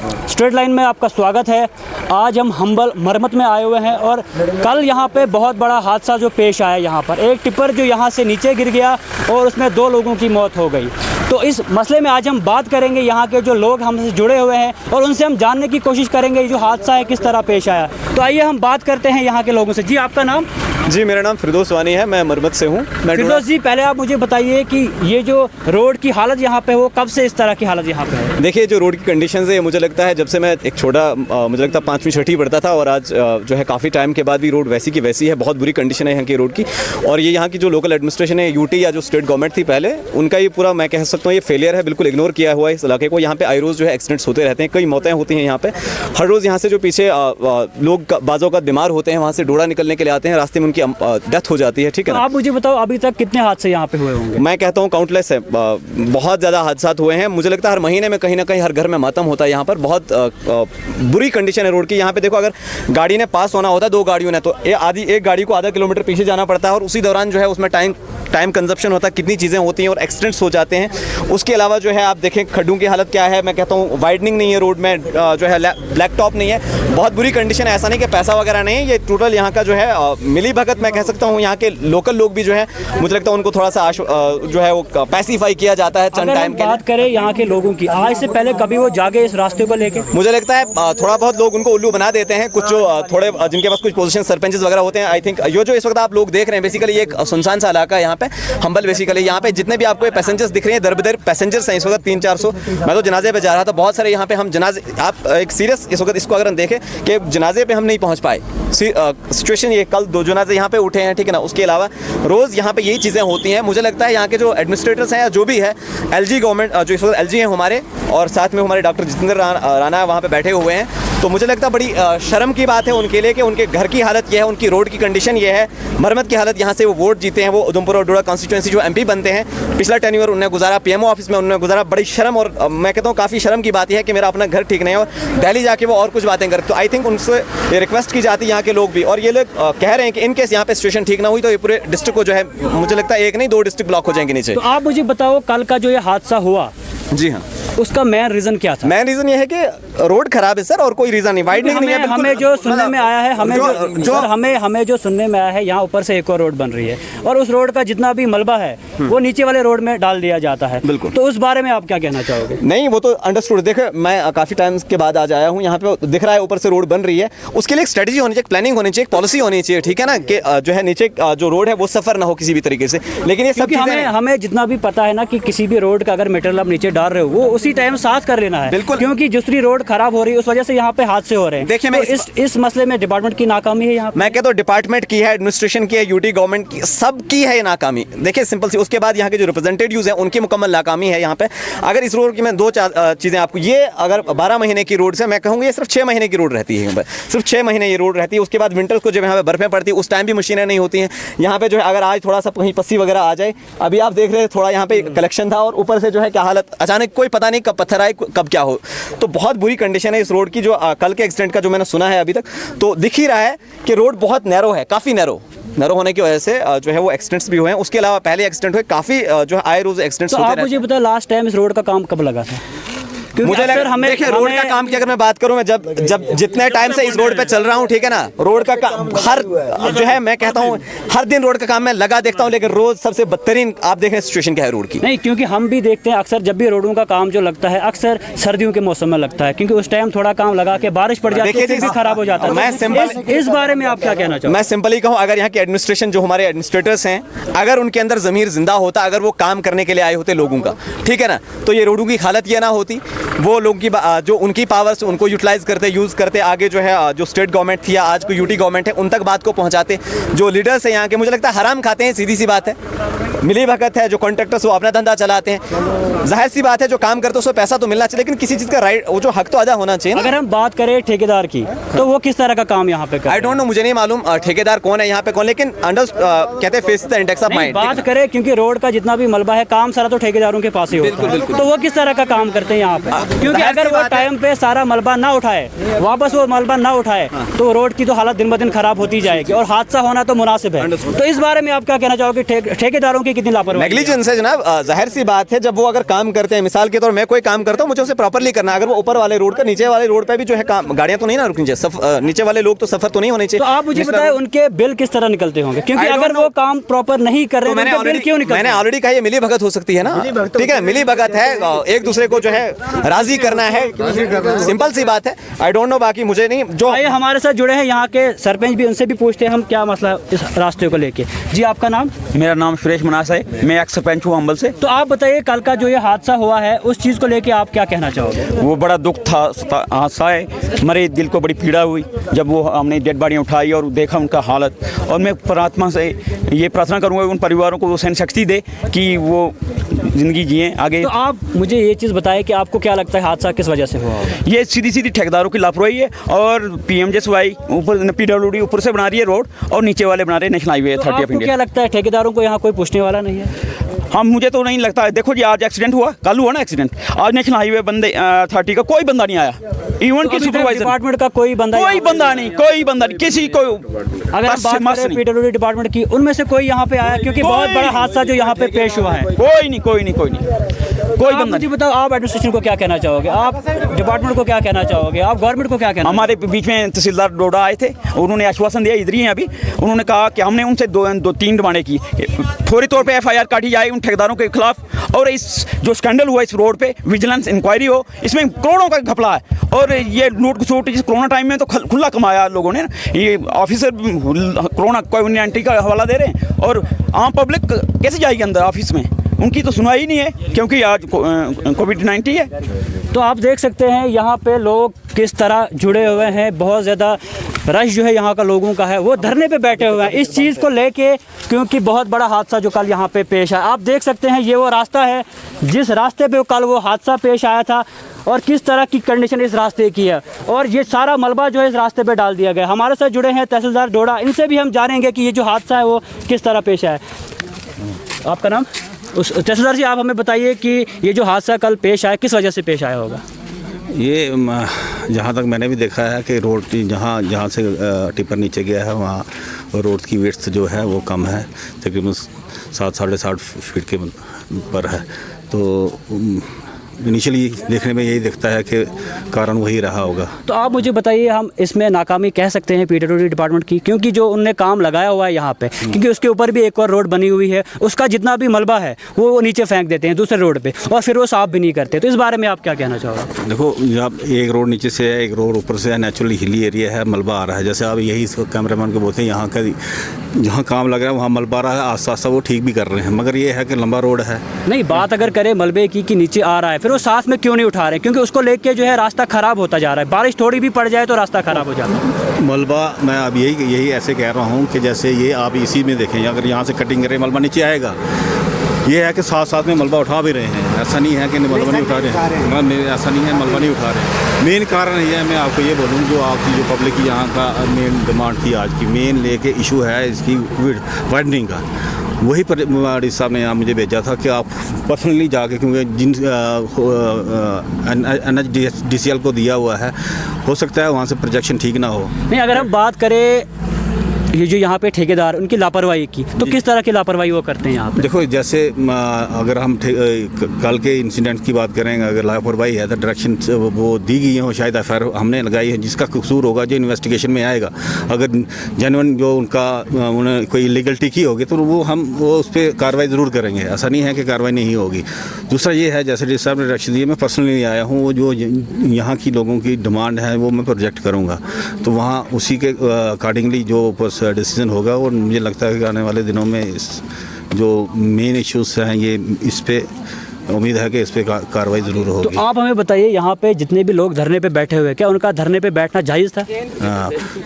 Straight line में आपका स्वागत है। आज हम हम्बल मरम्मत में आए हुए हैं और कल यहाँ पे बहुत बड़ा हादसा जो पेश आया, यहाँ पर एक टिप्पर जो यहाँ से नीचे गिर गया और उसमें 2 लोगों की मौत हो गई। तो इस मसले में आज हम बात करेंगे, यहाँ के जो लोग हमसे जुड़े हुए हैं और उनसे हम जानने की कोशिश करेंगे ये जो हादसा है किस तरह पेश आया। तो आइए हम बात करते हैं यहाँ के लोगों से। जी, आपका नाम? जी, मेरा नाम फिरदौस वानी है, मैं मरम्मत से हूँ। फिरदौस जी, पहले आप मुझे बताइए कि ये जो रोड की हालत यहाँ पे वो कब से इस तरह की हालत यहाँ पे है? देखिए, जो रोड की कंडीशंस है, मुझे लगता है जब से मैं एक छोटा मुझे लगता है 5वीं 6वीं पढ़ता था और आज जो है काफ़ी टाइम के बाद भी रोड वैसी की वैसी है। बहुत बुरी कंडीशन है यहाँ की रोड की। और ये यहाँ की जो लोकल एडमिनिस्ट्रेशन है, यूटी या जो स्टेट गवर्नमेंट थी पहले, उनका ये पूरा मैं कह सकता हूँ ये फेलियर है, बिल्कुल इग्नोर किया हुआ है इस इलाके को। यहाँ पे आई रोज़ जो है एक्सीडेंट्स होते रहते हैं, कई मौतें होती हैं यहाँ पे हर रोज़। यहाँ से जो पीछे लोग बाज़ों का बीमार होते हैं, वहाँ से डोड़ा निकलने के लिए आते हैं, रास्ते में उनकी डेथ हो जाती है। ठीक है तो आप मुझे बताओ अभी तक कितने हादसे यहाँ पे हुए होंगे? मैं कहता हूँ काउंटलेस है, बहुत ज़्यादा हादसा हुए हैं। मुझे लगता है हर महीने में कहीं ना कहीं हर घर में मातम होता है यहाँ पर। बहुत बुरी कंडीशन है रोड की। यहाँ पे देखो, अगर गाड़ी ने पास होना होता है 2 गाड़ियों ने, तो एक गाड़ी को आधा किलोमीटर पीछे जाना पड़ता है और उसी दौरान जो है उसमें टाइम कंजप्शन होता है, कितनी चीज़ें होती हैं और एक्सीडेंट्स हो जाते हैं। उसके अलावा जो है आप देखें खड्डों की हालत क्या है। मैं कहता हूँ वाइडनिंग नहीं है रोड में, जो है ब्लैक टॉप नहीं है, बहुत बुरी कंडीशन है। ऐसा नहीं कि पैसा वगैरह नहीं है, ये टोटल यहाँ का जो है मिली भगत मैं कह सकता हूँ। यहाँ के लोकल लोग भी जो है मुझे लगता है उनको थोड़ा सा जो है वो पैसिफाई किया जाता है चंद टाइम के लिए। बात करें यहाँ के लोगों की, आज से पहले कभी वो जागे इस रास्ते को लेके? मुझे लगता है थोड़ा बहुत लोग उनको उल्लू बना देते हैं, कुछ जो थोड़े जिनके पास कुछ पोजीशन सरपंचेस वगैरह होते हैं। आई थिंक ये जो इस वक्त आप लोग देख रहे हैं बेसिकली ये एक सुनसान सा इलाका है यहाँ पे हम्बल। बेसिकली यहाँ पे जितने भी आपको पैसेंजर्स दिख रहे हैं, दर-बदर पैसेंजर्स हैं इस वक्त 300-400। मैं तो जनाजे पे जा रहा था, बहुत सारे यहाँ पे हम जनाजे, आप एक सीरियस इस वक्त इसको अगर हम देखें कि जनाजे पे हम नहीं पहुँच पाए सिचुएशन ये। कल 2 जनाजे यहाँ पे उठे हैं, ठीक है ना। उसके अलावा रोज़ यहाँ पे यही चीज़ें होती हैं। मुझे लगता है यहाँ के जो एडमिनिस्ट्रेटर्स हैं या जो भी है, एलजी गवर्नमेंट जो इस वक्त एलजी हैं हमारे, और साथ में हमारे डॉक्टर जितेंद्र राणा वहाँ पे बैठे हुए हैं, तो मुझे लगता है बड़ी शर्म की बात है उनके लिए कि उनके घर की हालत ये है, उनकी रोड की कंडीशन ये है, मरम्मत की हालत। यहाँ से वो वोट जीते हैं, वो उधमपुर और डोडा कॉन्स्टिट्यूंसी जो एमपी बनते हैं, पिछला टेन्योर उन्होंने गुजारा पीएमओ ऑफिस में, उन्होंने गुजारा। बड़ी शर्म और मैं कहता हूँ काफ़ी शर्म की बात यह है कि मेरा अपना घर ठीक नहीं है और दिल्ली जाके वो और कुछ बातें करते। तो आई थिंक उनसे ये रिक्वेस्ट की जाती है यहाँ के लोग भी, और ये लोग कह रहे हैं कि इनकेस यहाँ पे सिचुएशन ठीक ना हुई तो ये पूरे डिस्ट्रिक्ट को जो है मुझे लगता है 1 नहीं 2 डिस्ट्रिक्ट ब्लॉक हो जाएंगे नीचे। तो आप मुझे बताओ कल का जो ये हादसा हुआ, जी हाँ, उसका मेन रीजन क्या था? मेन रीजन ये है कि रोड खराब है सर, और कोई रीजन नहीं। वाइडनिंग नहीं है। हमें जो सुनने में आया है, हमें जो सुनने में आया है, यहाँ ऊपर से एक और रोड बन रही है और उस रोड का जितना भी मलबा है वो नीचे वाले रोड में डाल दिया जाता है। बिल्कुल। तो उस बारे में आप क्या कहना चाहोगे? नहीं, वो तो अंडरस्टूड। देखो, मैं काफ़ी टाइम के बाद आज आया हूँ यहाँ पे, दिख रहा है ऊपर से रोड बन रही है, उसके लिए एक स्ट्रेटजी होनी चाहिए, प्लानिंग होनी चाहिए, एक पॉलिसी होनी चाहिए, ठीक है ना, कि जो है नीचे जो रोड है वो सफ़र ना हो किसी भी तरीके से। लेकिन ये सब हमें जितना भी पता है ना कि किसी भी रोड का अगर मटेरियल आप नीचे डाल रहे हो वो उसी टाइम साफ कर लेना है। बिल्कुल। क्योंकि दूसरी रोड खराब हो रही है, उस वजह से यहाँ पे हादसे हो रहे हैं। देखिए, मैं इस मसले में डिपार्टमेंट की नाकामी है यहाँ। मैं कहता हूँ डिपार्टमेंट की है, एडमिनिस्ट्रेशन की है, यूटी गवर्नमेंट की, सब की है ये नाकामी। देखिए सिंपल सी, उसके बाद यहाँ के जो रिप्रेजेंटेटिव्स हैं उनकी मुकम्मल नाकामी है यहाँ पे। अगर इस रोड की मैं 2 चीज़ें आपको, ये अगर 12 महीने की रोड से मैं कहूँगा ये सिर्फ 6 महीने की रोड रहती है यहाँ पर, सिर्फ 6 महीने ये रोड रहती है। उसके बाद विंटर्स को जब यहाँ पे बर्फें पड़ती है उस टाइम भी मशीनें नहीं होती हैं यहाँ पे। जो है अगर आज थोड़ा सा कहीं पस्सी वगैरह आ जाए, अभी आप देख रहे हैं थोड़ा यहाँ पे कलेक्शन था और ऊपर से जो है क्या हालत, अचानक कोई पता नहीं कब पत्थर आए कब क्या हो। तो बहुत बुरी कंडीशन है इस रोड की। जो कल के एक्सीडेंट का जो मैंने सुना है अभी तक, तो दिख ही रहा है कि रोड बहुत नैरो है, काफ़ी नैरो होने की वजह से जो है वो एक्सीडेंट्स भी हुए हैं। उसके अलावा पहले एक्सीडेंट हुए काफ़ी, जो है आए रोज एक्सीडेंट्स होते हैं। तो आप मुझे बताओ लास्ट टाइम इस रोड का काम कब लगा था? मुझे हमें देखिए रोड का काम की अगर मैं बात करूं, मैं जब जितने टाइम से इस रोड पे चल रहा हूं, ठीक है ना, रोड का काम हर जो है मैं कहता हूं हर दिन रोड का काम मैं लगा देखता हूं, लेकिन रोज सबसे बदतरीन आप देख रहे हैं सिचुएशन क्या है रोड की। नहीं, क्योंकि हम भी देखते हैं अक्सर जब भी रोडों का काम जो लगता है अक्सर सर्दियों के मौसम में लगता है, क्योंकि उस टाइम थोड़ा काम लगा के बारिश पड़ जाती है, भी खराब हो जाता है। मैं सिंपल इस बारे में आप क्या कहना चाहते? मैं सिंपली कहूँ, अगर यहाँ की एडमिनिस्ट्रेशन जो हमारे एडमिनिस्ट्रेटर्स हैं, अगर उनके अंदर ज़मीर जिंदा होता, अगर वो काम करने के लिए आए होते लोगों का, ठीक है ना, तो ये रोडों की हालत ये ना होती। वो लोगों की जो उनकी पावर्स उनको यूटिलाइज करते, यूज़ करते, आगे जो है जो स्टेट गवर्नमेंट थी या आज को यूटी गवर्नमेंट है उन तक बात को पहुंचाते। जो लीडर्स हैं यहाँ के मुझे लगता है हराम खाते हैं, सीधी सी बात है, मिली भगत है। जो कॉन्ट्रैक्टर्स वो अपना धंधा चलाते हैं, जाहिर सी बात है जो काम करते हैं उसको पैसा तो मिलना चाहिए, लेकिन किसी चीज़ का राइट वो जो हक तो अदा होना चाहिए। अगर हम बात करें ठेकेदार की, तो वो किस तरह का काम यहाँ पे? आई डोंट नो, मुझे नहीं मालूम ठेकेदार कौन है यहाँ पे कौन, लेकिन कहते हैं face the index of mind. बात करें क्योंकि रोड का जितना भी मलबा है काम सारा तो ठेकेदारों के पास ही होता है, तो वो किस तरह का काम करते हैं यहाँ पे? क्योंकि अगर वो टाइम पे सारा मलबा ना उठाए, वापस वो मलबा ना उठाए, तो रोड की तो हालत दिन ब दिन खराब होती जाएगी और हादसा होना तो मुनासिब है। तो इस बारे में आप क्या कहना चाहोगे? ठेकेदारों की कितनी लापरवाही? नेग्लिजेंस है जनाब। जाहिर सी बात है, जब वो अगर काम करते हैं, मिसाल के तौर मैं कोई काम करता हूँ, मुझे उसे प्रॉपर्ली करना है। अगर वो ऊपर वाले रोड का, नीचे वाले रोड पे भी जो है काम, गाड़ियां तो नहीं ना रुकनी चाहिए, नीचे वाले लोग तो सफर तो नहीं होने चाहिए। तो आप मुझे बताएं उनके बिल किस तरह निकलते होंगे? क्योंकि अगर वो काम प्रॉपर नहीं कर रहे, मैंने ऑलरेडी कहा, ये मिली भगत हो सकती है ना, ठीक है, मिली भगत है, एक दूसरे को जो है राजी करना है, सिंपल सी बात है। आई डोंट नो, बाकी मुझे नहीं। जो हमारे साथ जुड़े हैं यहाँ के सरपंच भी, उनसे भी पूछते हैं हम क्या मसला है इस रास्ते को लेके। जी, आपका नाम? मेरा नाम सुरेश मनास है, मैं एक्स सरपंच हूँ अंबल से। तो आप बताइए, कल का जो ये हादसा हुआ है, उस चीज़ को लेके आप क्या कहना चाहोगे? वो बड़ा दुख था, हादसा है, हमारे दिल को बड़ी पीड़ा हुई जब वो हमने डेड बॉडी उठाई और देखा उनका हालत। और मैं परमात्मा से ये प्रार्थना करूँगा उन परिवारों को वो सहन शक्ति दे कि वो ज़िंदगी जिए आगे। तो आप मुझे ये चीज़ बताएं कि आपको क्या लगता है हादसा किस वजह से हुआ होगा? ये सीधी सीधी ठेकेदारों की लापरवाही है और PMJSY ऊपर PWD ऊपर से बना रही है रोड और नीचे वाले बना रहे हैं नेशनल हाईवे 30 ऑफ आपको इंडिया। क्या लगता है ठेकेदारों को यहाँ कोई पूछने वाला नहीं है? हाँ, मुझे तो नहीं लगता है। देखो जी, आज एक्सीडेंट हुआ, कल हुआ ना एक्सीडेंट, आज नेशनल हाईवे बंदे 30 का कोई बंदा नहीं आया, इवन की सुपरवाइजर डिपार्टमेंट का कोई बंदा नहीं, किसी को। अगर हम बात करें PWD डिपार्टमेंट की, उनमें से कोई यहाँ पे आया? क्योंकि बहुत बड़ा हादसा जो यहाँ पे पेश हुआ है। कोई नहीं कोई बंदा। मुझे बताओ, आप एडमिनिस्ट्रेशन को क्या कहना चाहोगे? आप डिपार्टमेंट को क्या कहना चाहोगे? आप गवर्नमेंट को क्या कहना? हमारे बीच में तहसीलदार डोडा आए थे, उन्होंने आश्वासन दिया, इधर ही हैं अभी। उन्होंने कहा कि हमने उनसे दो तीन डिमांडें की, फौरी तौर पे FIR काटी जाए उन ठेकेदारों के खिलाफ, और इस जो स्कैंडल हुआ इस रोड पे विजिलेंस इंक्वायरी हो, इसमें करोड़ों का घपला है। और ये लूट खसोट जिस कोरोना टाइम में तो खुला कमाया लोगों ने। ये ऑफिसर कोरोना कोविड-19 का हवाला दे रहे हैं और आम पब्लिक कैसे जाएगी अंदर ऑफिस में? उनकी तो सुनवाई नहीं है क्योंकि आज कोविड-19 है। तो आप देख सकते हैं यहाँ पे लोग किस तरह जुड़े हुए हैं। बहुत ज़्यादा रश जो है यहाँ का लोगों का है, वो धरने पे बैठे हुए हैं इस चीज़ को लेके, क्योंकि बहुत बड़ा हादसा जो कल यहाँ पे पेश आया। आप देख सकते हैं ये वो रास्ता है जिस रास्ते पे कल वो हादसा पेश आया था और किस तरह की कंडीशन इस रास्ते की है, और ये सारा मलबा जो है इस रास्ते पे डाल दिया गया। हमारे साथ जुड़े हैं तहसीलदार डोडा, इनसे भी हम जानेंगे कि ये जो हादसा है वो किस तरह पेश आया। आपका नाम? तहसीलदार जी, आप हमें बताइए कि ये जो हादसा कल पेश आया किस वजह से पेश आया होगा? ये जहाँ तक मैंने भी देखा है कि रोड की जहाँ से टिपर नीचे गया है वहाँ रोड की विड्थ जो है वो कम है, तकरीबन 7-7.5 फीट के पर है। तो इनिशियली देखने में यही दिखता है कि कारण वही रहा होगा। तो आप मुझे बताइए, हम इसमें नाकामी कह सकते हैं PWD डिपार्टमेंट की? क्योंकि जो उनने काम लगाया हुआ है यहाँ पे, क्योंकि उसके ऊपर भी एक और रोड बनी हुई है, उसका जितना भी मलबा है वो नीचे फेंक देते हैं दूसरे रोड पे और फिर वो साफ भी नहीं करते। तो इस बारे में आप क्या कहना चाहोगे? देखो, जब एक रोड नीचे से है, एक रोड ऊपर से है, नेचुरली हिली एरिया है, मलबा आ रहा है। जैसे आप यही कैमरामैन को बोलते हैं यहाँ का जहाँ काम लग रहा है वहाँ मलबा आ रहा है, आस्ता आस्ता वो ठीक भी कर रहे हैं, मगर ये है कि लंबा रोड है। नहीं, बात अगर करें मलबे की कि नीचे आ रहा है, फिर वो साथ में क्यों नहीं उठा रहे? क्योंकि उसको लेके जो है रास्ता खराब होता जा रहा है, बारिश थोड़ी भी पड़ जाए तो रास्ता खराब हो जाता है। मलबा मैं अब यही ऐसे कह रहा हूँ कि जैसे ये आप इसी में देखें, अगर यहाँ से कटिंग करें मलबा नीचे आएगा। ये है कि साथ साथ में मलबा उठा भी रहे हैं, ऐसा नहीं है कि मलबा नहीं उठा रहे हैं, ऐसा नहीं है मलबा नहीं उठा रहे हैं। मेन कारण ये है, मैं आपको ये बोलूँ, जो आपकी जो पब्लिक की यहाँ का मेन डिमांड थी आज की, मेन लेके इशू है इसकी वाइडनिंग का। वही पर साहब ने यहाँ मुझे भेजा था कि आप पर्सनली जाके, क्योंकि जिन NHDCL को दिया हुआ है, हो सकता है वहाँ से प्रोजेक्शन ठीक ना हो। नहीं, अगर हम बात करें ये जो यहाँ पे ठेकेदार उनकी लापरवाही की, तो किस तरह की लापरवाही वो करते हैं यहाँ पे? देखो, जैसे अगर हम कल के इंसिडेंट की बात करें, अगर लापरवाही है तो डायरेक्शन वो दी गई है, शायद FIR हमने लगाई है, जिसका कसूर होगा जो इन्वेस्टिगेशन में आएगा। अगर जेन्युइन जो उन्होंने कोई इलीगलिटी की होगी तो वो उस पर कार्रवाई ज़रूर करेंगे, ऐसा नहीं है कि कार्रवाई नहीं होगी। दूसरा ये है, जैसे डी साहब ने डायरेक्शन दी है, मैं पर्सनली आया हूँ, वो जो यहाँ की लोगों की डिमांड है वो मैं प्रोजेक्ट करूँगा, तो वहाँ उसी के अकॉर्डिंगली जो डिसीजन होगा। और मुझे लगता है कि आने वाले दिनों में जो मेन इश्यूज हैं ये इस पे उम्मीद है कि इस पे कार्रवाई ज़रूर होगी। तो आप हमें बताइए, यहाँ पे जितने भी लोग धरने पे बैठे हुए, क्या उनका धरने पे बैठना जायज़ था?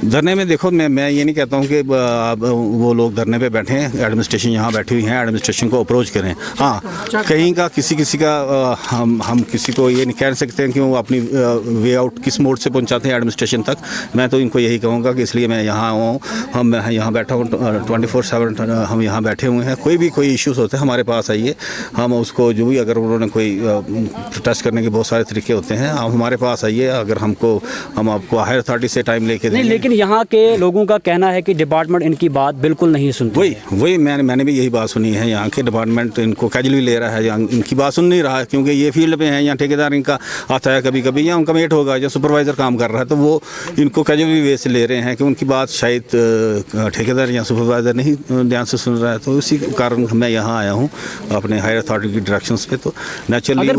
धरने में देखो, मैं ये नहीं कहता हूँ कि वो लोग धरने पे बैठे हैं, एडमिनिस्ट्रेशन यहाँ बैठी हुई हैं, एडमिनिस्ट्रेशन को अप्रोच करें। हाँ, कहीं का किसी का हम किसी को ये नहीं कह सकते हैं कि वो अपनी वे आउट किस मोड से पहुँचाते हैं एडमिनिस्ट्रेशन तक। मैं तो इनको यही कहूँगा कि इसलिए मैं यहाँ हूँ, हम यहाँ बैठा हूँ 24/7 हम यहाँ बैठे हुए हैं। कोई इश्यूज़ होते हैं हमारे पास आइए, हम उसको जो भी अगर उन्होंने कोई प्रोटेस्ट करने के बहुत सारे तरीके होते हैं। आप हमारे पास आइए, अगर हम आपको हायर अथॉरिटी से टाइम लेके नहीं, देंगे। लेकिन यहाँ के लोगों का कहना है कि डिपार्टमेंट इनकी बात बिल्कुल नहीं सुनती। वही मैंने भी यही बात सुनी है। यहाँ के डिपार्टमेंट इनको कैजुअली ले रहा है, इनकी बात सुन नहीं रहा है, क्योंकि ये फील्ड में है। यहाँ ठेकेदार इनका आता है कभी कभी, या उनका मेट होगा या सुपरवाइज़र काम कर रहा है, तो वो इनको कैजुअली वे से ले रहे हैं कि उनकी बात शायद ठेकेदार या सुपरवाइज़र नहीं ध्यान से सुन रहा है। तो इसी कारण मैं यहाँ आया हूँ अपने हायर अथॉरिटी की डायरेक्शंस पे। तो नेचुरली अगर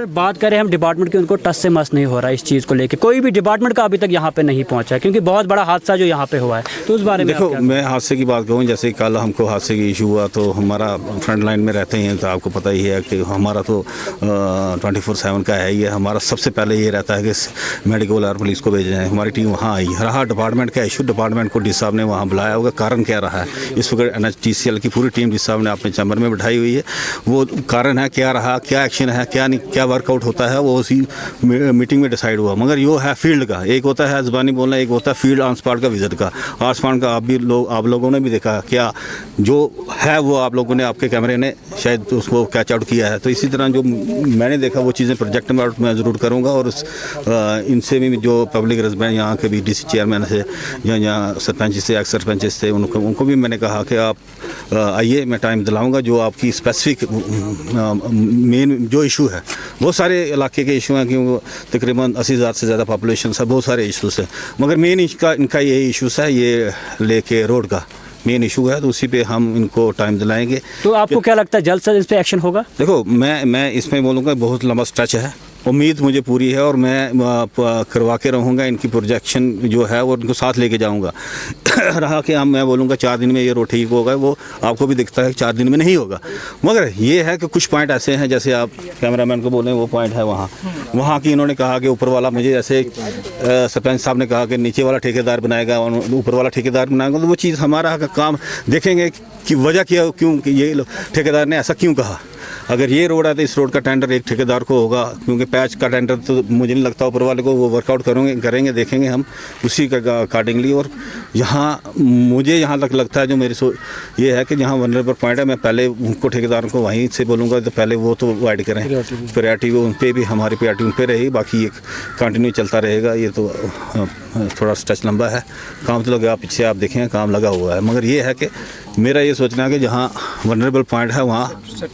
बात करें हम डिपार्टमेंट की, उनको टस से मस नहीं हो रहा है इस चीज़ को लेके। कोई भी डिपार्टमेंट का अभी तक यहाँ पे नहीं पहुँचा है, क्योंकि बहुत बड़ा हादसा जो यहाँ पे हुआ है। तो उस बारे में देखो, मैं हादसे की बात कहूँ, जैसे कल हमको हादसे की इशू हुआ, तो हमारा फ्रंट लाइन में रहते हैं, तो आपको पता ही है कि हमारा तो 24/7 का है ही है। हमारा सबसे पहले ये रहता है कि मेडिकल और पुलिस को भेजे जाए। हमारी टीम वहाँ आई। रहा डिपार्टमेंट का इशू, डिपार्टमेंट को डी साहब ने वहाँ बुलाया होगा, कारण क्या रहा है इस वक्त NHTCL की पूरी टीम डी साहब ने अपने चैम्बर में बिठाई हुई है। वो कारण है क्या रहा, क्या एक्शन है, क्या नहीं, क्या वर्कआउट होता है, वो उसी मीटिंग में डिसाइड हुआ। मगर यो है फील्ड का, एक होता है ज़बानी बोलना, एक होता है फील्ड ऑन स्पॉट का विजिट का। ऑन स्पॉट का आप लोगों ने भी देखा, क्या जो है वो आप लोगों ने, आपके कैमरे ने शायद उसको कैच आउट किया है। तो इसी तरह जो मैंने देखा वो चीज़ें प्रोजेक्ट में मैं ज़रूर करूँगा। और इनसे भी जो पब्लिक रेजिडेंट यहाँ के भी DC चेयरमैन से या यहाँ सरपंच से, एक्स सरपंच से, उनको भी मैंने कहा कि आप आइए, मैं टाइम दिलाऊंगा। जो आपकी स्पेसिफिक मेन जो इशू है, बहुत सारे इलाके के इशू हैं, क्योंकि तकरीबन 80,000 से ज़्यादा पॉपुलेशन है, बहुत सारे इशूज़ हैं। मगर मेन इनका यही इशूज़ है, ये लेके रोड का मेन इशू है। तो उसी पे हम इनको टाइम दिलाएंगे। तो आपको क्या लगता है जल्द से जल्द इस पे एक्शन होगा? देखो, मैं इसमें बोलूँगा बहुत लंबा स्ट्रेच है, उम्मीद मुझे पूरी है, और मैं करवा के रहूँगा। इनकी प्रोजेक्शन जो है वो इनको साथ लेके जाऊँगा। रहा कि मैं बोलूँगा 4 दिन में ये रोड ठीक होगा, वो आपको भी दिखता है 4 दिन में नहीं होगा। मगर ये है कि कुछ पॉइंट ऐसे हैं, जैसे आप कैमरामैन को बोलें, वो पॉइंट है वहाँ की इन्होंने कहा कि ऊपर वाला, मुझे जैसे सरपंच साहब ने कहा कि नीचे वाला ठेकेदार बनाएगा और ऊपर वाला ठेकेदार बनाएगा। तो वो चीज़ हमारा काम देखेंगे कि वजह क्या, क्यों ये ठेकेदार ने ऐसा क्यों कहा। अगर ये रोड है तो इस रोड का टेंडर एक ठेकेदार को होगा, क्योंकि पैच का टेंडर तो मुझे नहीं लगता ऊपर वाले को, वो वर्कआउट करेंगे देखेंगे हम उसी का अकॉर्डिंगली। और मुझे यहाँ तक लगता है, जो मेरी ये है कि जहाँ वनरेबल पॉइंट है, मैं पहले उनको ठेकेदारों को वहीं से बोलूँगा, तो पहले वो तो वाइड करें प्रायोरिटी, उन पर भी हमारी प्रायोरिटी उन पर रहेगी, बाकी ये कंटिन्यू चलता रहेगा। ये तो थोड़ा स्ट्रेच लंबा है, काम तो लगा, पीछे आप देखेंगे काम लगा हुआ है। मगर ये है कि मेरा ये सोचना है कि जहाँ वनरेबल पॉइंट है,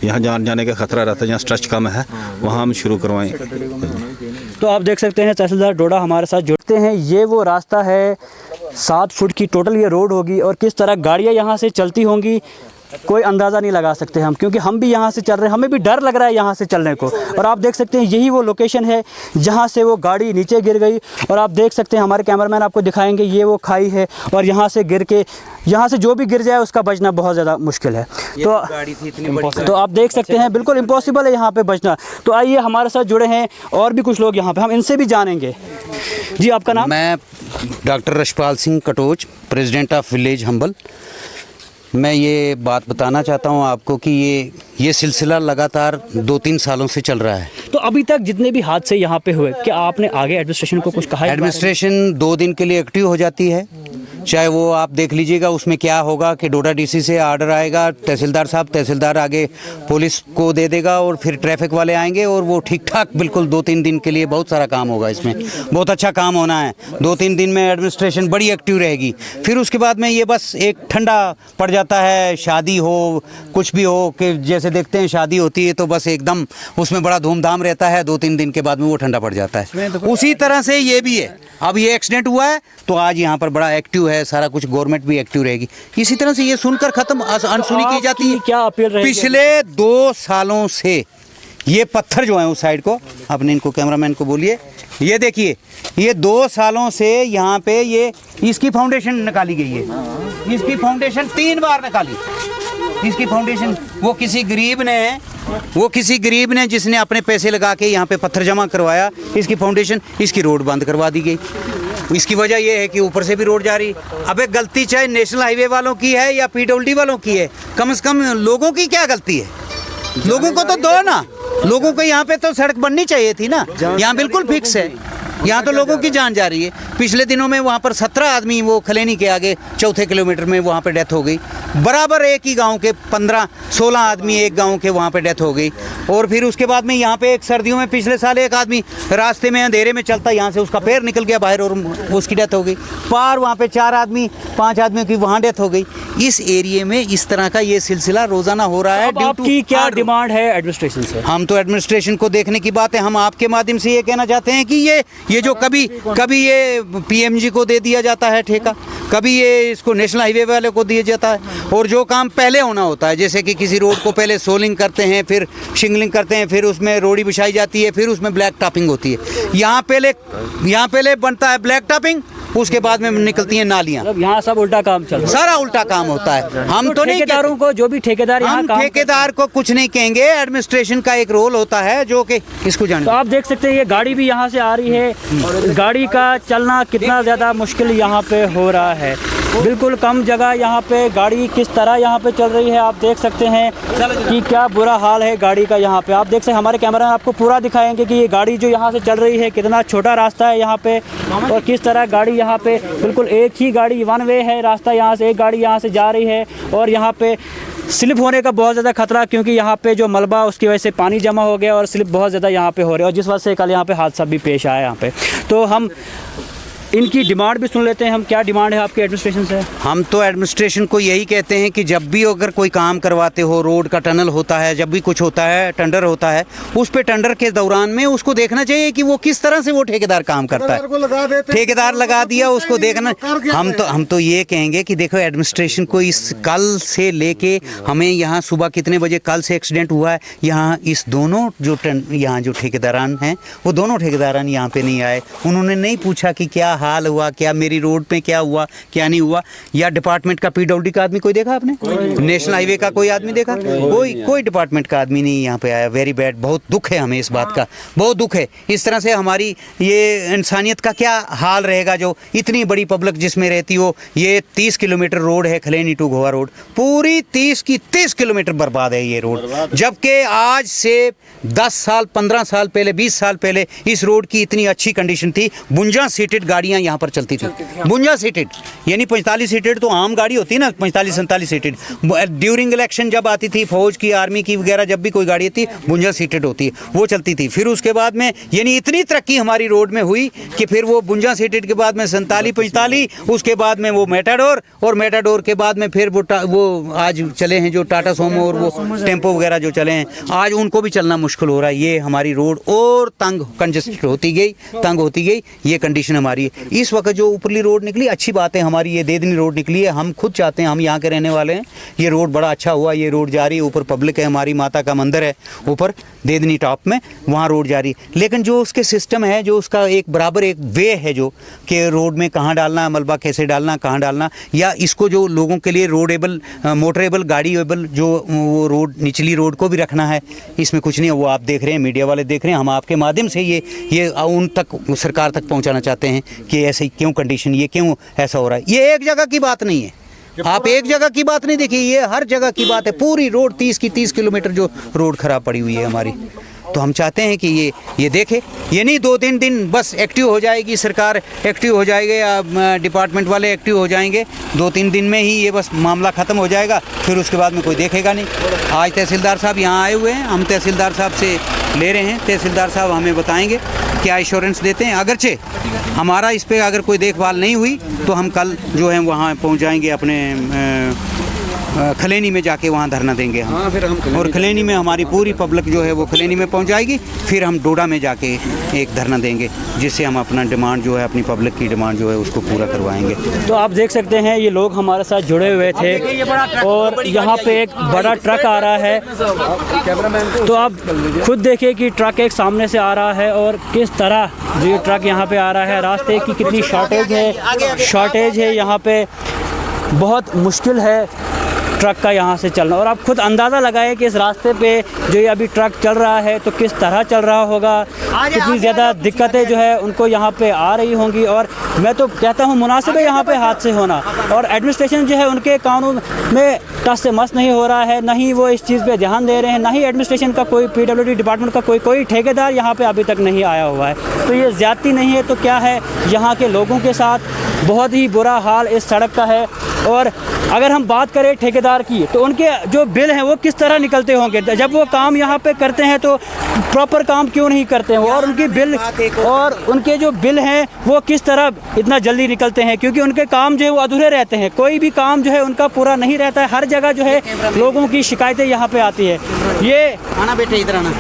यहाँ जाने का खतरा रहता है, जहाँ स्ट्रेच कम है, वहाँ हम शुरू करवाएं। तो आप देख सकते हैं तहसीलदार डोडा हमारे साथ जुड़ते हैं। ये वो रास्ता है, 7 फुट की टोटल ये रोड होगी, और किस तरह गाड़ियाँ यहाँ से चलती होंगी कोई अंदाज़ा नहीं लगा सकते हम, क्योंकि हम भी यहाँ से चल रहे हैं, हमें भी डर लग रहा है यहाँ से चलने को। और आप देख सकते हैं यही वो लोकेशन है जहाँ से वो गाड़ी नीचे गिर गई। और आप देख सकते हैं, हमारे कैमरामैन आपको दिखाएंगे, ये वो खाई है, और यहाँ से गिर के, यहाँ से जो भी गिर जाए उसका बचना बहुत ज़्यादा मुश्किल है। तो आप देख सकते हैं बिल्कुल इम्पॉसिबल है यहाँ पे बचना। तो आइए, हमारे साथ जुड़े हैं और भी कुछ लोग यहाँ पे, हम इनसे भी जानेंगे। जी, आपका नाम? मैं doctor Rashpal Singh Katoch, president of village humble. मैं ये बात बताना चाहता हूँ आपको कि ये सिलसिला लगातार 2-3 सालों से चल रहा है। तो अभी तक जितने भी हादसे यहाँ पे हुए, क्या आपने आगे एडमिनिस्ट्रेशन को कुछ कहा है? एडमिनिस्ट्रेशन 2 दिन के लिए एक्टिव हो जाती है, चाहे वो आप देख लीजिएगा। उसमें क्या होगा कि डोडा DC से आर्डर आएगा, तहसीलदार आगे पुलिस को दे देगा, और फिर ट्रैफिक वाले आएंगे, और वो ठीक ठाक बिल्कुल 2-3 दिन के लिए बहुत सारा काम होगा। इसमें बहुत अच्छा काम होना है। 2-3 दिन में एडमिनिस्ट्रेशन बड़ी एक्टिव रहेगी। फिर उसके बाद में ये बस एक ठंडा पड़ जाता है, शादी हो, कुछ भी हो, कि जैसे देखते हैं शादी होती है तो बस एकदम उसमें बड़ा धूमधाम रहता है, 2-3 दिन के बाद में वो ठंडा पड़ जाता है। उसी तरह से ये भी है। अब ये एक्सीडेंट हुआ है तो आज यहाँ पर बड़ा एक्टिव है, सारा कुछ गवर्नमेंट भी एक्टिव रहेगी। इसी तरह से ये सुनकर खत्म अनसुनी की जाती है। क्या अपील रहेगी? पिछले 2 सालों से ये पत्थर जो है उस साइड को, अपने इनको कैमरामैन को बोलिए, ये देखिए, ये 2 सालों से यहाँ पे ये इसकी फाउंडेशन निकाली गई है। इसकी फाउंडेशन 3 बार निकाली। इसकी फाउंडेशन वो किसी गरीब ने जिसने अपने पैसे लगा के यहाँ पे पत्थर जमा करवाया, इसकी फाउंडेशन, इसकी रोड बंद करवा दी गई। इसकी वजह यह है कि ऊपर से भी रोड जा रही। अबे गलती चाहे नेशनल हाईवे वालों की है या PWD वालों की है, कम से कम लोगों की क्या गलती है? लोगों को तो दो ना, लोगों को यहाँ पे तो सड़क बननी चाहिए थी ना। यहाँ बिल्कुल फिक्स है, यहाँ तो लोगों की जान जा रही है। पिछले दिनों में वहाँ पर 17 आदमी वो खलेनी के आगे चौथे किलोमीटर में वहाँ पे डेथ हो गई। बराबर एक ही गांव के 15-16 आदमी एक गांव के वहाँ पे डेथ हो गई। और फिर उसके बाद में यहाँ पे एक सर्दियों में पिछले साल एक आदमी रास्ते में अंधेरे में चलता यहाँ से उसका पैर निकल गया बाहर और उसकी डेथ हो गई। पार वहाँ पे 4 आदमी 5 आदमियों की वहाँ डेथ हो गई। इस एरिए में इस तरह का ये सिलसिला रोजाना हो रहा है। अब आपकी क्या डिमांड है एडमिनिस्ट्रेशन से? हम तो एडमिनिस्ट्रेशन को देखने की बात है। हम आपके माध्यम से ये कहना चाहते हैं कि ये जो कभी ये पीएमजी को दे दिया जाता है ठेका, कभी ये इसको नेशनल हाईवे वाले को दिया जाता है, और जो काम पहले होना होता है, जैसे कि किसी रोड को पहले सोलिंग करते हैं, फिर शिंगलिंग करते हैं, फिर उसमें रोड़ी बिछाई जाती है, फिर उसमें ब्लैक टॉपिंग होती है। यहाँ पहले बनता है ब्लैक टॉपिंग, उसके बाद में निकलती हैं नालियाँ। यहाँ सब उल्टा काम चल रहा है, सारा उल्टा काम होता है। हम तो नहीं ठेकेदारों को, जो भी ठेकेदार यहाँ हम काम ठेकेदार को कुछ नहीं कहेंगे। एडमिनिस्ट्रेशन का एक रोल होता है जो कि इसको तो जानते। आप देख सकते हैं ये गाड़ी भी यहाँ से आ रही है और गाड़ी का चलना कितना ज़्यादा मुश्किल यहाँ पे हो रहा है। बिल्कुल कम जगह यहाँ पे गाड़ी किस तरह यहाँ पे चल रही है आप देख सकते हैं कि क्या बुरा हाल है गाड़ी का यहाँ पे। आप देख सकते हैं, हमारे कैमरा में आपको पूरा दिखाएंगे कि ये गाड़ी जो यहाँ से चल रही है कितना छोटा रास्ता है यहाँ पे, और किस तरह गाड़ी यहाँ पे बिल्कुल एक ही गाड़ी वन वे है रास्ता, यहाँ से एक गाड़ी यहाँ से जा रही है और यहाँ पे स्लिप होने का बहुत ज़्यादा खतरा, क्योंकि यहाँ पे जो मलबा उसकी वजह से पानी जमा हो गया और स्लिप बहुत ज़्यादा यहाँ पे हो रही है, और जिस वजह से कल यहाँ पे हादसा भी पेश आया यहाँ पे। तो हम इनकी डिमांड भी सुन लेते हैं। हम क्या डिमांड है आपके एडमिनिस्ट्रेशन से? हम तो एडमिनिस्ट्रेशन को यही कहते हैं कि जब भी अगर कोई काम करवाते हो, रोड का टनल होता है, जब भी कुछ होता है, टेंडर होता है, उस पे टेंडर के दौरान में उसको देखना चाहिए कि वो किस तरह से वो ठेकेदार काम करता है। ठेकेदार लगा दिया उसको देखना। हम तो ये कहेंगे कि देखो एडमिनिस्ट्रेशन को इस कल से लेके हमें यहाँ सुबह कितने बजे कल से एक्सीडेंट हुआ है, यहाँ इस दोनों यहाँ जो ठेकेदारान हैं वो दोनों ठेकेदारान यहाँ पे नहीं आए। उन्होंने नहीं पूछा कि क्या हाल हुआ, क्या मेरी रोड पे क्या हुआ क्या नहीं हुआ। या डिपार्टमेंट का पीडब्ल्यूडी का आदमी कोई देखा आपने? नेशनल हाईवे का कोई आदमी देखा? कोई डिपार्टमेंट का आदमी नहीं यहाँ पे आया। Very bad. बहुत दुख है हमें इस बात का, बहुत दुख है। इस तरह से हमारी ये इंसानियत का क्या हाल रहेगा जो इतनी बड़ी पब्लिक जिसमें रहती हो। ये 30 किलोमीटर रोड है खलेनी टू गोवा रोड, पूरी 30 किलोमीटर बर्बाद है ये रोड। जबकि आज से 10 साल 15 साल पहले 20 साल पहले इस रोड की इतनी अच्छी कंडीशन थी। 52 सीटेड गाड़ियाँ यहाँ पर चलती थी। 52 सीटेड यानी 45 सीटेड तो आम गाड़ी होती है ना, 45-47 सीटेड। ड्यूरिंग इलेक्शन जब आती थी फौज की, आर्मी की वगैरह, जब भी कोई गाड़ी आती 52 सीटेड होती है, वो चलती थी। फिर उसके बाद में यानी इतनी तरक्की हमारी रोड में हुई कि फिर वो 52 सीटेड के बाद में 47-45, उसके बाद में वो मेटाडोर, और मेटाडोर के बाद में फिर वो आज चले हैं जो टाटा सोमो और वो टेम्पो वगैरह जो चले हैं, आज उनको भी चलना मुश्किल हो रहा है। ये हमारी रोड और कंजेस्टेड होती गई, तंग होती गई। ये कंडीशन हमारी है। इस वक्त जो ऊपरली रोड निकली, अच्छी बात है, हमारी ये देदनी रोड निकली है। हम खुद चाहते हैं, हम यहाँ के रहने वाले हैं, ये रोड बड़ा अच्छा हुआ। ये रोड जा रही है, ऊपर पब्लिक है, हमारी माता का मंदिर है ऊपर देदनी टॉप में, वहाँ रोड जा रही है। लेकिन जो उसके सिस्टम है, जो उसका एक बराबर एक वे है जो कि रोड में कहाँ डालना, मलबा कैसे डालना, कहाँ डालना, या इसको जो लोगों के लिए रोडेबल, मोटरेबल, गाड़ीएबल जो वो रोड, निचली रोड को भी रखना है, इसमें कुछ नहीं है। वो आप देख रहे हैं, मीडिया वाले देख रहे हैं। हम आपके माध्यम से ये उन तक, सरकार तक पहुँचाना चाहते हैं कि ऐसे क्यों कंडीशन, ये क्यों ऐसा हो रहा है। ये एक जगह की बात नहीं है, आप एक जगह की बात नहीं देखिए, ये हर जगह की बात है। पूरी रोड 30 किलोमीटर जो रोड खराब पड़ी हुई है हमारी। तो हम चाहते हैं कि ये देखे, ये नहीं 2-3 दिन बस एक्टिव हो जाएगी सरकार, एक्टिव हो जाएगी या डिपार्टमेंट वाले एक्टिव हो जाएंगे, 2-3 दिन में ही ये बस मामला ख़त्म हो जाएगा, फिर उसके बाद में कोई देखेगा नहीं। आज तहसीलदार साहब यहाँ आए हुए हैं, हम तहसीलदार साहब से ले रहे हैं। तहसीलदार साहब हमें बताएंगे क्या एश्योरेंस देते हैं। अगरचे हमारा इस पर अगर कोई देखभाल नहीं हुई तो हम कल जो है वहाँ पहुँच जाएंगे, अपने खलेनी में जाके वहाँ धरना देंगे हम। हाँ, फिर हम और खलेनी में हमारी पूरी पब्लिक जो है वो खलेनी में पहुँच जाएगी। फिर हम डोडा में जाके एक धरना देंगे, जिससे हम अपना डिमांड जो है, अपनी पब्लिक की डिमांड जो है उसको पूरा करवाएंगे। तो आप देख सकते हैं ये लोग हमारे साथ जुड़े हुए थे, और यहाँ पे एक बड़ा ट्रक आ रहा है। तो आप खुद देखिए कि ट्रक एक सामने से आ रहा है और किस तरह जो ये ट्रक यहाँ पे आ रहा है। रास्ते की कितनी शॉर्टेज है यहाँ पे, बहुत मुश्किल है ट्रक का यहाँ से चलना। और आप खुद अंदाज़ा लगाएं कि इस रास्ते पे जो ये अभी ट्रक चल रहा है तो किस तरह चल रहा होगा। कितनी ज़्यादा दिक्कतें जो है उनको यहाँ पे आ रही होंगी। और मैं तो कहता हूँ मुनासिब है यहाँ पे हादसे होना, और एडमिनिस्ट्रेशन जो है उनके कानून में टस से मस नहीं हो रहा है, ना ही वो इस चीज़ पे ध्यान दे रहे हैं, ना ही एडमिनिस्ट्रेशन का कोई PWD डिपार्टमेंट का कोई ठेकेदार यहाँ पे अभी तक नहीं आया हुआ है। तो ये ज़्यादती नहीं है तो क्या है, यहाँ के लोगों के साथ बहुत ही बुरा हाल इस सड़क का है। और अगर हम बात करें ठेकेदार की, तो उनके जो बिल हैं वो किस तरह निकलते होंगे, जब वो काम यहाँ पे करते हैं तो प्रॉपर काम क्यों नहीं करते हैं, और उनकी बिल और उनके जो बिल हैं वो किस तरह इतना जल्दी निकलते हैं, क्योंकि उनके काम जो है वो अधूरे रहते हैं, कोई भी काम जो है उनका पूरा नहीं रहता है। हर जगह जो है लोगों की शिकायतें यहाँ पे आती है। ये आना बेटे इधर आना।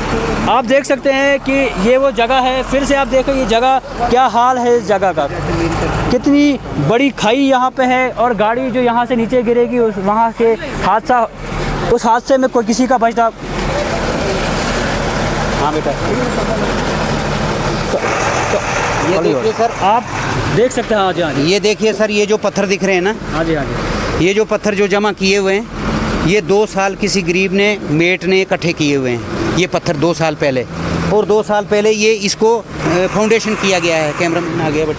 आप देख सकते हैं कि ये वो जगह है, फिर से आप देखो ये जगह क्या हाल है इस जगह का, कितनी बड़ी खाई यहाँ पे है, और गाड़ी जो यहाँ से नीचे गिरेगी उस वहाँ के उस हादसे में कोई किसी का बचना। हाँ बेटा, ये देखिए सर, आप देख सकते हैं। हाँ जी, हाँ जी, ये देखिए सर, ये जो पत्थर दिख रहे हैं ना, हाँ जी, हाँ जी, ये जो पत्थर जो जमा किए हुए हैं, ये 2 साल किसी गरीब ने मेट ने इकट्ठे किए हुए हैं। ये पत्थर 2 साल पहले, और 2 साल पहले ये इसको फाउंडेशन किया गया है। कैमरामैन आ गया बट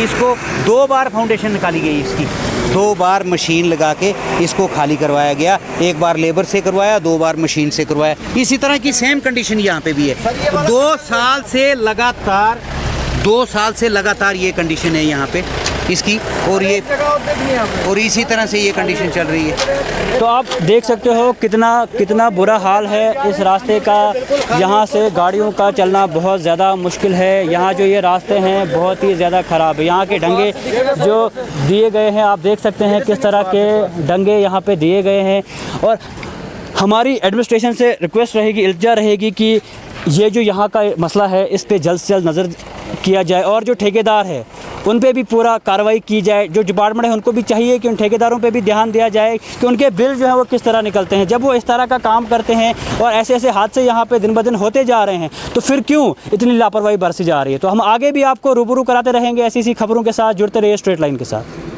इसको 2 बार फाउंडेशन निकाली गई इसकी, 2 बार मशीन लगा के इसको खाली करवाया गया। 1 बार लेबर से करवाया, 2 बार मशीन से करवाया। इसी तरह की सेम कंडीशन यहाँ पे भी है। 2 साल से लगातार ये कंडीशन है यहाँ पे इसकी, और इसी तरह से ये कंडीशन चल रही है। तो आप देख सकते हो कितना बुरा हाल है इस रास्ते का। यहाँ से गाड़ियों का चलना बहुत ज़्यादा मुश्किल है। यहाँ जो ये रास्ते हैं बहुत ही ज़्यादा ख़राब है। यहाँ के ढंगे जो दिए गए हैं, आप देख सकते हैं किस तरह के ढंगे यहाँ पे दिए गए हैं। और हमारी एडमिनिस्ट्रेशन से रिक्वेस्ट रहेगी, इल्तिजा रहेगी कि ये जो यहाँ का मसला है इस पे जल्द से जल्द नज़र किया जाए, और जो ठेकेदार है उन पे भी पूरा कार्रवाई की जाए। जो डिपार्टमेंट है उनको भी चाहिए कि उन ठेकेदारों पे भी ध्यान दिया जाए कि उनके बिल जो है वो किस तरह निकलते हैं। जब वो इस तरह का काम करते हैं और ऐसे ऐसे हादसे यहाँ पे दिन ब दिन होते जा रहे हैं, तो फिर क्यों इतनी लापरवाही बरसी जा रही है। तो हम आगे भी आपको रूबरू कराते रहेंगे ऐसी खबरों के साथ। जुड़ते रहिए स्ट्रेट लाइन के साथ।